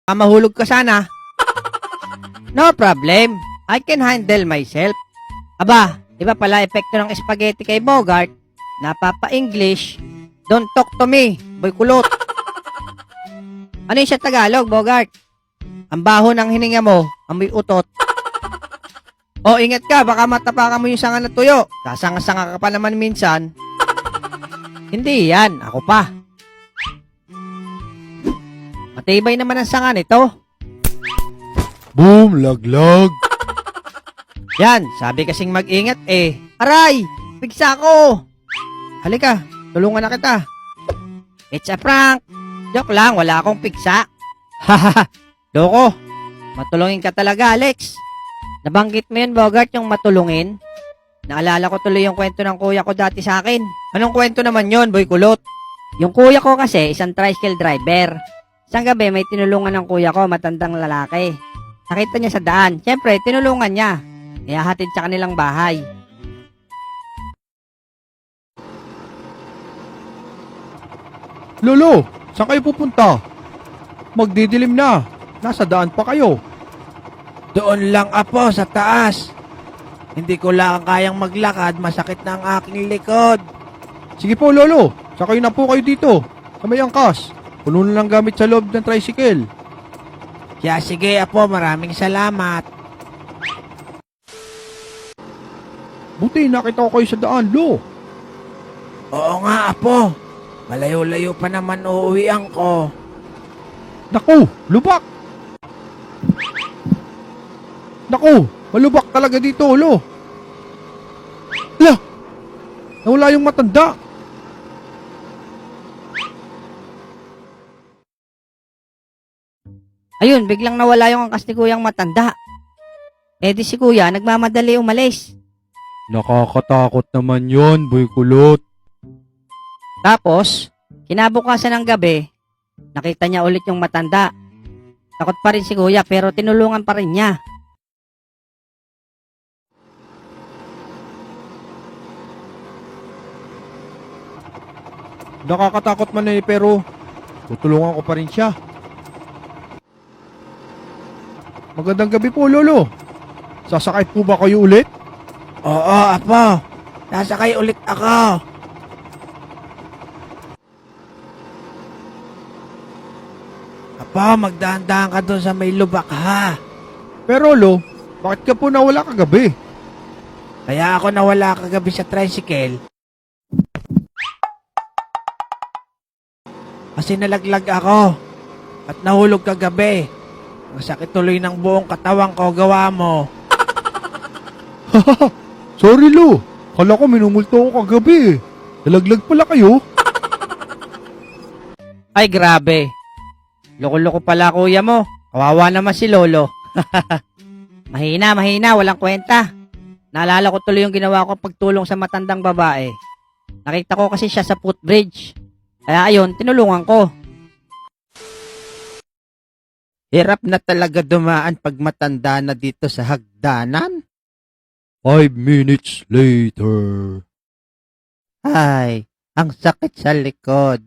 Mahulog ka sana. No problem. I can handle myself. Aba, iba pala epekto ng spaghetti kay Bogart. Napapa-English. Don't talk to me, boy kulot. Ano yung sa Tagalog, Bogart? Ang baho ng hininga mo, amoy utot. O, ingat ka, baka matapakan mo yung sanga na tuyo. Sasanga-sanga ka pa naman minsan. Hindi yan, ako pa. Matibay naman ang sanga nito. Boom, laglag. Yan, sabi kasing mag-ingat eh. Aray, pigsa ko. Halika, tulungan na kita. It's a prank. Joke lang, wala akong pigsa. Hahaha, loko. Matulungin ka talaga, Alex. Nabanggit mo yun, Bogart, yung matulungin? Naalala ko tuloy yung kwento ng kuya ko dati sa akin. Anong kwento naman yun, boy kulot? Yung kuya ko kasi, isang tricycle driver. Isang gabi, may tinulungan ng kuya ko, matandang lalaki. Nakita niya sa daan. Siyempre, tinulungan niya. Ihahatid sa kanilang bahay. Lolo, saan kayo pupunta? Magdidilim na. Nasa daan pa kayo. Doon lang apo sa taas. Hindi ko lang kayang maglakad, masakit na ang aking likod. Sige po, Lolo. Sakay na po kayo dito. Sa may angkas. Puno na lang gamit sa loob ng tricycle. Kaya sige apo, maraming salamat. Buti nakita ko kayo sa daan, Lo. Oo nga apo, malayo-layo pa naman uuwian ko. Naku, lubak. Naku, malubak talaga dito, Lo. Ala, nawala yung matanda. Ayun, biglang nawala yung angkas ni kuyang matanda. Eh di si kuya, nagmamadali umalis. Nakakatakot naman yon, boy kulot. Tapos, kinabukasan ng gabi, nakita niya ulit yung matanda. Takot pa rin si kuya pero tinulungan pa rin niya. Nakakatakot man eh, pero tutulungan ko pa rin siya. Magandang gabi po, Lolo. Sasakay po ba kayo ulit? Oo apo, sasakay ulit ako. Apo, magdahan-dahan ka doon sa may lubak ha. Pero, Lo, bakit ka po nawala kagabi? Kaya ako nawala kagabi sa tricycle. Kasi nalaglag ako at nahulog kagabi. Ang sakit tuloy ng buong katawan ko, gawa mo. Sorry, Lo. Kala ko minumulto ko kagabi. Nalaglag pala kayo. Ay grabe. Loko-loko pala kuya mo. Kawawa naman si Lolo. Mahina, walang kwenta. Naalala ko tuloy yung ginawa ko pagtulong sa matandang babae. Nakita ko kasi siya sa footbridge. Kaya ayun, tinulungan ko. Hirap na talaga dumaan pag matanda na dito sa hagdanan. 5 minutes later. Ay, ang sakit sa likod.